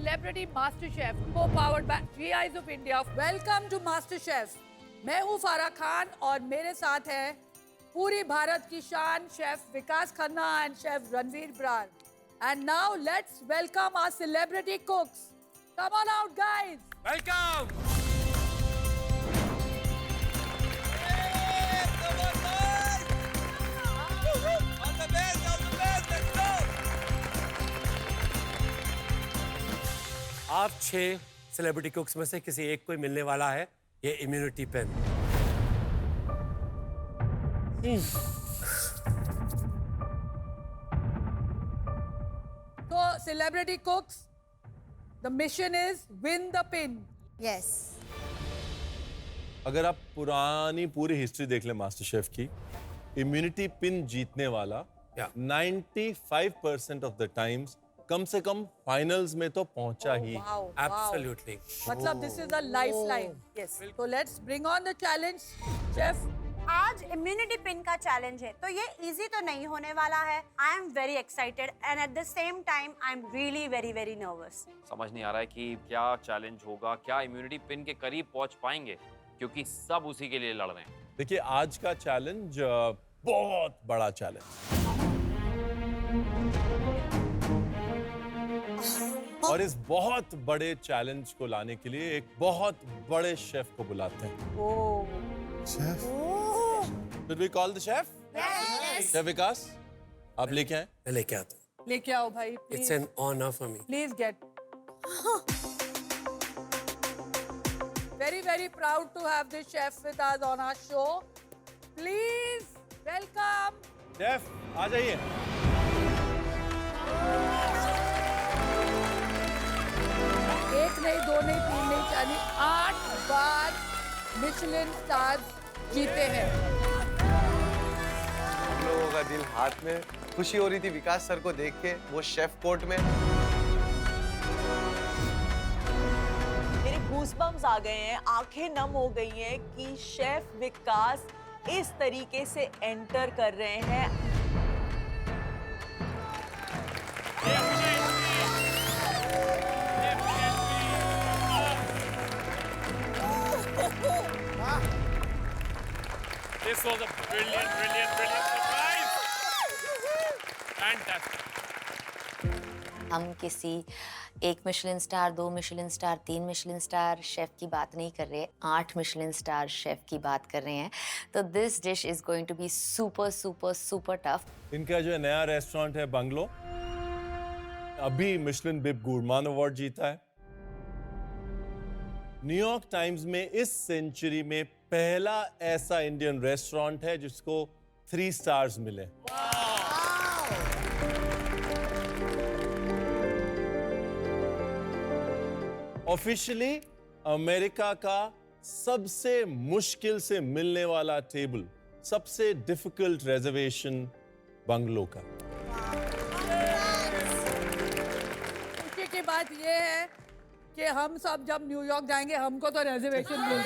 Celebrity Master Chef, co-powered by GIs of India. Welcome to Master Chef. मैं हूँ फारा खान और मेरे साथ है पूरी भारत की शान chef Vikas Khanna and chef Ranveer Brar. And now let's welcome our celebrity cooks. Come on out, guys. Welcome. आप 6 सेलिब्रिटी कुक्स में से किसी एक को ही मिलने वाला है ये immunity pin. So, celebrity cooks, the mission is win the pin. Yes. अगर आप पुरानी पूरी हिस्ट्री देख लें मास्टर शेफ की, इम्यूनिटी पिन जीतने वाला 95% ऑफ द टाइम्स कम से कम फाइनल्स में तो पहुंचा ही. Wow, Absolutely. मतलब this is a lifeline. Yes. So let's bring on the challenge, chef. आज इम्यूनिटी पिन का चैलेंज है तो ये इजी तो नहीं होने वाला है. I am very excited and at the same time I am really very very nervous. समझ नहीं आ रहा है कि क्या चैलेंज होगा, क्या इम्यूनिटी पिन के करीब पहुंच पाएंगे, क्योंकि सब उसी के लिए लड़ रहे हैं. देखिए आज का चैलेंज बहुत बड़ा चैलेंज और इस बहुत बड़े चैलेंज को लाने के लिए एक बहुत बड़े शेफ को बुलाते हैं. Chef? Should we call the chef? Yes. Chef Vikas, आप लेके आए. मैं लेके आता हूँ. लेके आओ भाई. It's an honor for me. Please get. Very, very proud to have this chef with us on our show. Please welcome. Chef आ जाइए. एक नहीं, दो नहीं, तीन नहीं, चार नहीं, 8 बार मिशेलिन स्टार्स जीते हैं. हम लोगों का दिल हाथ में. खुशी हो रही थी विकास सर को देख के वो शेफ कोर्ट में. मेरे गूज़बम्स आ गए हैं, आंखें नम हो गई हैं कि शेफ विकास इस तरीके से एंटर कर रहे हैं. This was a brilliant surprise. Fantastic. हम किसी एक Michelin star, 2 Michelin star, 3 Michelin star chef की बात नहीं कर रहे, 8 मिशेलिन स्टार शेफ की बात कर रहे हैं. तो this dish is going to be super super super tough. इनका जो नया रेस्टोरेंट है बंगलो, अभी मिशेलिन बिब गुरमान अवार्ड जीता है. न्यूयॉर्क टाइम्स में इस सेंचुरी में पहला ऐसा इंडियन रेस्टोरेंट है जिसको 3 स्टार्स मिले. ऑफिशियली अमेरिका का सबसे मुश्किल से मिलने वाला टेबल, सबसे डिफिकल्ट रिजर्वेशन बंगलो का. खुशी की बात ये है कि हम सब जब न्यूयॉर्क जाएंगे हमको तो रिजर्वेशन मिल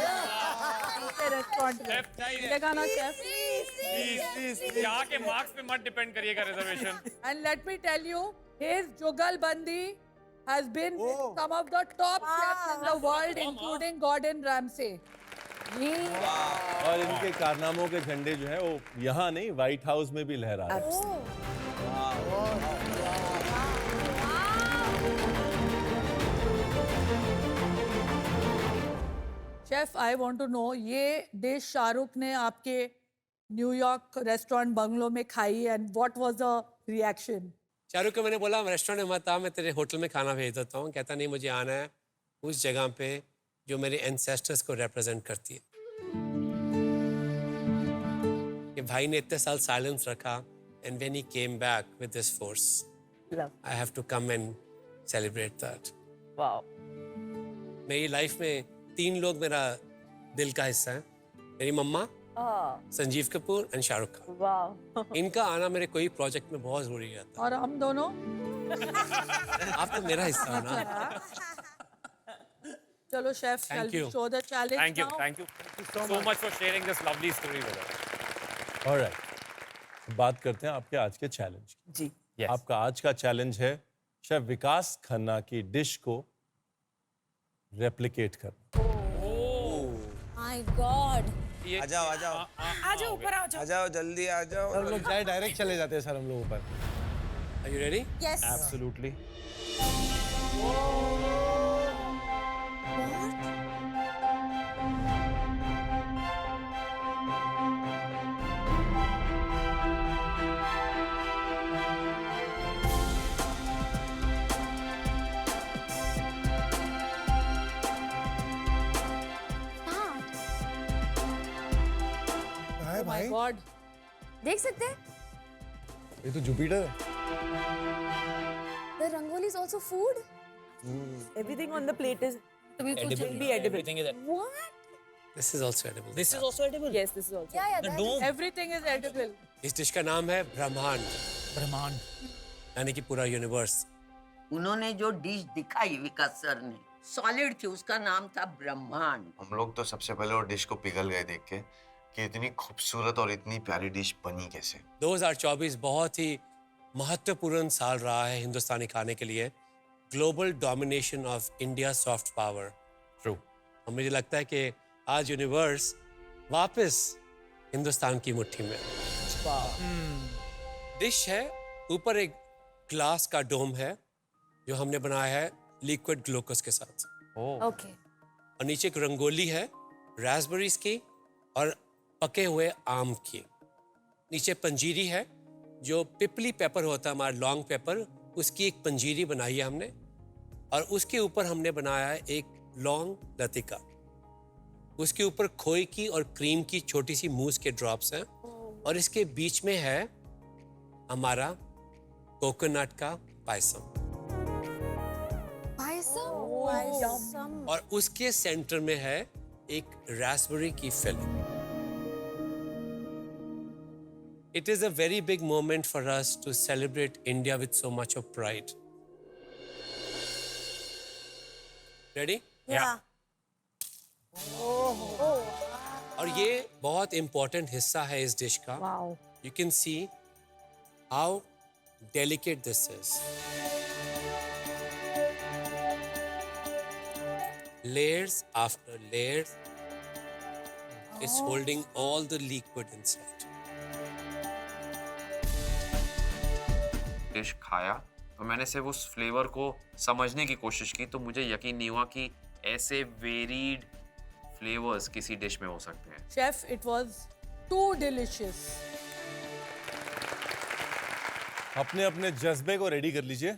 रेस्टोरेंट में मिलेगा ना शेफ. Please, यहाँ के मार्क्स पे मत डिपेंड करिएगा reservation. And let me tell you, his जुगलबंदी has been with some of the top chefs in the world, including Gordon Ramsay. और इनके कारनामों के झंडे जो है वो यहाँ नहीं, व्हाइट हाउस में भी लहरा रहे हैं. Chef, I want to know, ये डिश शाहरुख ने आपके न्यूयॉर्क रेस्टोरेंट बंगलो में खाई and what was the reaction? Shahrukh को मैंने बोला रेस्टोरेंट में मत आ, मैं तेरे होटल में खाना भेज देता हूँ. कहता नहीं, मुझे आना है उस जगह पे जो मेरे एंसेस्टर्स को रिप्रेजेंट करती है. कि भाई ने इतने साल साइलेंस रखा and when he came back with this force, I have to come and celebrate that. Wow. मेरी लाइफ में 3 लोग मेरा दिल का हिस्सा है. मेरी mamma, Sanjeev Kapoor and Shahrukh Khan. Wow. इनका आना मेरे कोई प्रोजेक्ट में बहुत जरूरी रहता और हम दोनों है. आप तो मेरा हिस्सा हो ना. चलो chef, shall we show the challenge now? Thank you so much for sharing this lovely story with us. Alright, बात करते हैं आपके आज के चैलेंज की. जी. Yes. आपका आज का चैलेंज है शेफ विकास खन्ना की डिश को रेप्लिकेट कर। My God. आ जाओ आ जाओ आ जाओ ऊपर आ जाओ। आ जाओ जल्दी आ जाओ। हम लोग चाहे डायरेक्ट चले जाते हैं सर हम लोग ऊपर। Are you ready? Yes. Absolutely. है भाई, गॉड देख सकते हैं ये तो जुपिटर है। the rangoli is also food. Everything on the plate is edible. be edible. Everything is edible. What? This is also edible. This is also edible. Yes, this is also. Yeah, The that dome. Everything is edible. इस dish का नाम है ब्रह्मांड, ब्रह्मांड। यानी कि पूरा universe. उन्होंने जो डिश दिखाई विकास सर ने सॉलिड थी, उसका नाम था ब्रह्मांड। हम लोग तो सबसे पहले वो डिश को पिघल गए देख के कि इतनी खूबसूरत और इतनी प्यारी डिश बनी कैसे। 2024 बहुत ही महत्वपूर्ण साल रहा है हिंदुस्तानी खाने के लिए। Global domination of India soft power. True. और मुझे लगता है कि आज यूनिवर्स वापस हिंदुस्तान की मुट्ठी में। डिश है, ऊपर एक ग्लास का डोम है जो हमने बनाया है लिक्विड ग्लूकोज के साथ, Okay. और नीचे एक रंगोली है रास्पबेरीज की और पके हुए आम की। नीचे पंजीरी है जो पिपली पेपर होता है हमारा लॉन्ग पेपर, उसकी एक पंजीरी बनाई है हमने, और उसके ऊपर हमने बनाया है एक लॉन्ग लतिका। उसके ऊपर खोए की और क्रीम की छोटी सी मूस के ड्रॉप्स हैं, और इसके बीच में है हमारा कोकोनट का पायसम, Paisam. और उसके सेंटर में है एक रास्पबेरी की filling. It is a very big moment for us to celebrate India with so much of pride. Ready? Yeah. और ये बहुत important हिस्सा है इस डिश का। Wow. You can see how delicate this is. Layers after layers. It's holding all the liquid inside. Dish खाया तो मैंने सिर्फ उस फ्लेवर को समझने की कोशिश की, तो मुझे यकीन नहीं हुआ कि ऐसे वेरीड फ्लेवर्स किसी डिश में हो सकते हैं। Chef it was too delicious. अपने अपने जज्बे को रेडी कर लीजिए।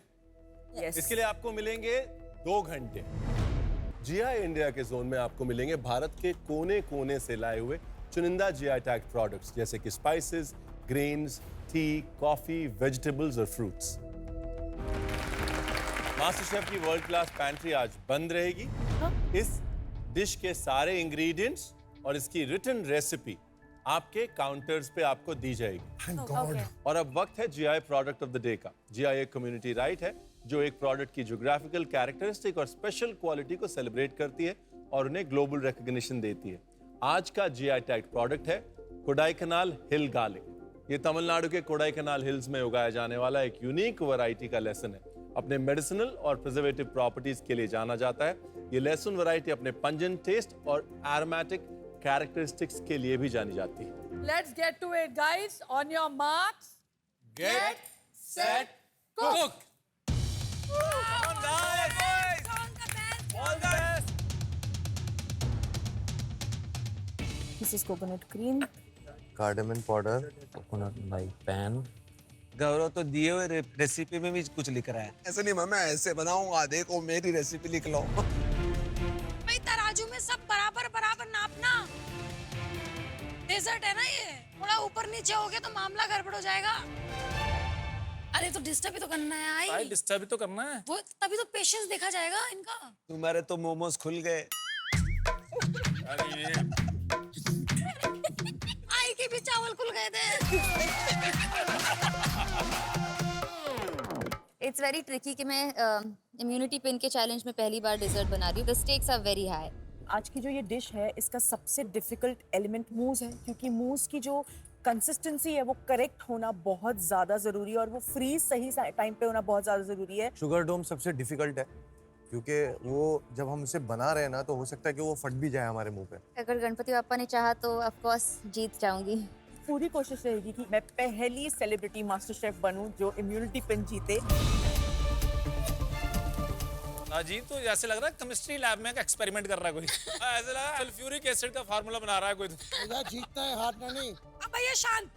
Yes. इसके लिए आपको मिलेंगे 2 घंटे। जीआई इंडिया के जोन में आपको मिलेंगे भारत के कोने कोने से लाए हुए चुनिंदा जीआई टैग प्रोडक्ट्स जैसे कि spices, grains, T, coffee, vegetables और फ्रूट्स। मास्टर शेफ की वर्ल्ड क्लास पैंट्री आज बंद रहेगी। इस डिश के सारे इंग्रेडिएंट्स और इसकी रिटन रेसिपी आपके काउंटर्स पे आपको दी जाएगी। और अब वक्त है GI product of the day का। जीआई एक कम्युनिटी राइट है जो एक प्रोडक्ट की ज्योग्राफिकल कैरेक्टरिस्टिक और स्पेशल क्वालिटी को सेलिब्रेट करती है और उन्हें ग्लोबल रिकॉग्निशन देती है। आज का जीआई टैग प्रोडक्ट है कोडाईकनाल हिल गार्लिक। ये तमिलनाडु के कोडाईकनाल हिल्स में उगाया जाने वाला एक यूनिक वैरायटी का लहसुन है। अपने मेडिसिनल और प्रिजर्वेटिव प्रॉपर्टीज के लिए जाना जाता है। ये लहसुन वैरायटी अपने पंजेंट टेस्ट और एरोमेटिक कैरेक्टरिस्टिक्स के लिए भी जानी जाती है। Let's get to it guys, on your marks, Get set, cook. This is coconut cream. Cardamom powder, coconut भाई पैन। गौरव तो दिए हुए रेसिपी में भी कुछ लिख रहा है। ऐसे नहीं मैं ऐसे बनाऊंगा, देखो मेरी रेसिपी लिख लो। भाई तराजू में सब बराबर बराबर नापना। डेजर्ट है ना ये, थोड़ा ऊपर नीचे हो गया तो मामला गड़बड़ हो जाएगा। अरे तो डिस्टर्ब भी तो करना है भाई आई, डिस्टर्ब भी तो करना है। वो तभी तो पेशेंस देखा जाएगा इनका। तुम्हारे तो मोमोज खुल गए। आई के भी चावल खुल गए थे। It's very tricky कि मैं इम्यूनिटी पिन के चैलेंज में पहली बार डिजर्ट बना रही हूँ। The stakes are very high. आज की जो ये डिश है इसका सबसे डिफिकल्ट एलिमेंट मूज है, क्योंकि मूज की जो कंसिस्टेंसी है वो करेक्ट होना बहुत ज़्यादा ज़रूरी है और वो फ्रीज सही टाइम पे होना बहुत ज़्यादा ज़रूरी है। शुगर डोम सबसे डिफिकल्ट है क्योंकि वो जब हम इसे बना रहे हैं ना तो हो सकता है कि वो फट भी जाए हमारे मुंह पे। अगर गणपति पापा ने चाहा तो ऑफ कोर्स जीत जाऊंगी। पूरी कोशिश रहेगी कि मैं पहली सेलिब्रिटी मास्टर शेफ बनूं जो इम्यूनिटी पिन जीते। अजीब तो जैसे लग रहा है केमिस्ट्री लैब में एक्सपेरिमेंट कर रहा है कोई। ऐसे लगा सल्फ्यूरिक एसिड का फार्मूला बना रहा है कोई। जीतना है हारना नहीं। अब भैया शांत,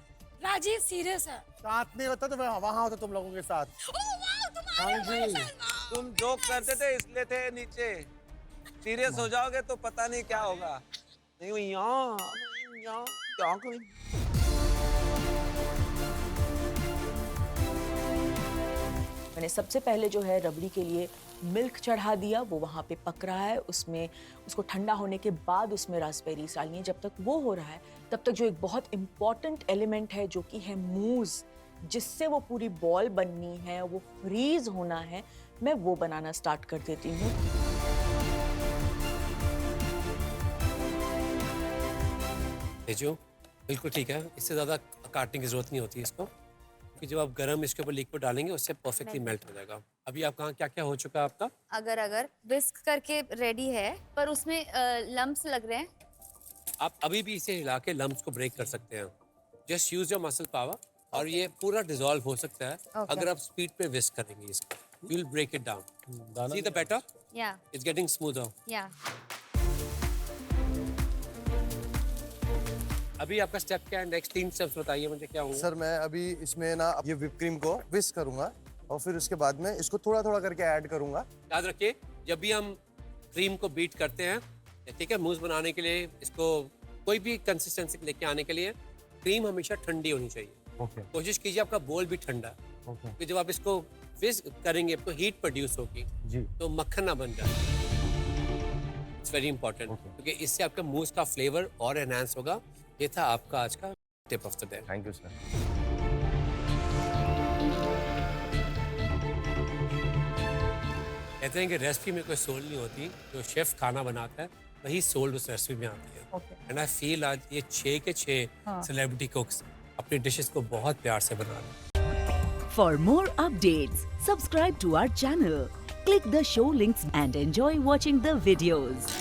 राजीव सीरियस है। साथ नहीं होता तो मैं वहाँ होता तुम लोगों के साथ। हाँ जी। तुम जोक करते थे इसलिए थे नीचे। सीरियस हो जाओगे तो पता नहीं क्या होगा। नहीं यहाँ क्या करें? मैंने सबसे पहले जो है रबड़ी के लिए मिल्क चढ़ा दिया, वो वहाँ पे पक रहा है। उसमें उसको ठंडा होने के बाद उसमें रास्पबेरीज डालनी है। जब तक वो हो रहा है तब तक जो एक बहुत इम्पॉर्टेंट एलिमेंट है जो कि है मूज, जिससे वो पूरी बॉल बननी है, वो फ्रीज होना है, मैं वो बनाना स्टार्ट कर देती हूँ। तेजो बिल्कुल ठीक है, इससे ज़्यादा काटने की जरूरत नहीं होती इसको, कि जब आप गरम इसके ऊपर लिक्विड डालेंगे उससे परफेक्टली मेल्ट हो जाएगा। अभी आप कहाँ क्या क्या हो चुका है आपका? अगर विस्क करके रेडी है पर उसमें लम्प्स लग रहे हैं। आप अभी भी इसे हिला के लम्प्स को ब्रेक कर सकते हैं। Just use your muscle power और ये पूरा डिसॉल्व हो सकता है अगर आप स्पीड पे विस्क करेंगे इसको। You will break it down. See the batter? या इट्स गेटिंग स्मूथर। या अभी आपका स्टेप क्या है? नेक्स्ट 3 स्टेप्स बताइए मुझे क्या होंगे? सर मैं अभी इसमें ना ये व्हिप क्रीम को विस्क करूंगा और फिर उसके बाद में इसको थोड़ा थोड़ा करके ऐड करूंगा। याद रखिए जब भी हम क्रीम को बीट करते हैं, ठीक है, मूस बनाने के लिए, इसको कोई भी कंसिस्टेंसी लेके आने के लिए क्रीम हमेशा ठंडी होनी चाहिए। कोशिश कीजिए आपका बोल भी ठंडा है, क्योंकि जब आप इसको विस्क करेंगे तो हीट प्रोड्यूस होगी तो मक्खन ना बन जाए। इट्स वेरी इंपॉर्टेंट, क्योंकि इससे आपका मूस का फ्लेवर और एनहांस होगा। ये था आपका आज का tip of the day. Thank you sir. कहते हैं कि रेसिपी में कोई सोल नहीं होती, जो शेफ खाना बनाता है वही सोल उस रेसिपी में आती है। एंड आई फील आज ये 6 के 6 सेलिब्रिटी कुक्स अपनी डिशेस को बहुत प्यार से बना रहे हैं। For more updates, subscribe to our channel, click the show links and enjoy watching the videos.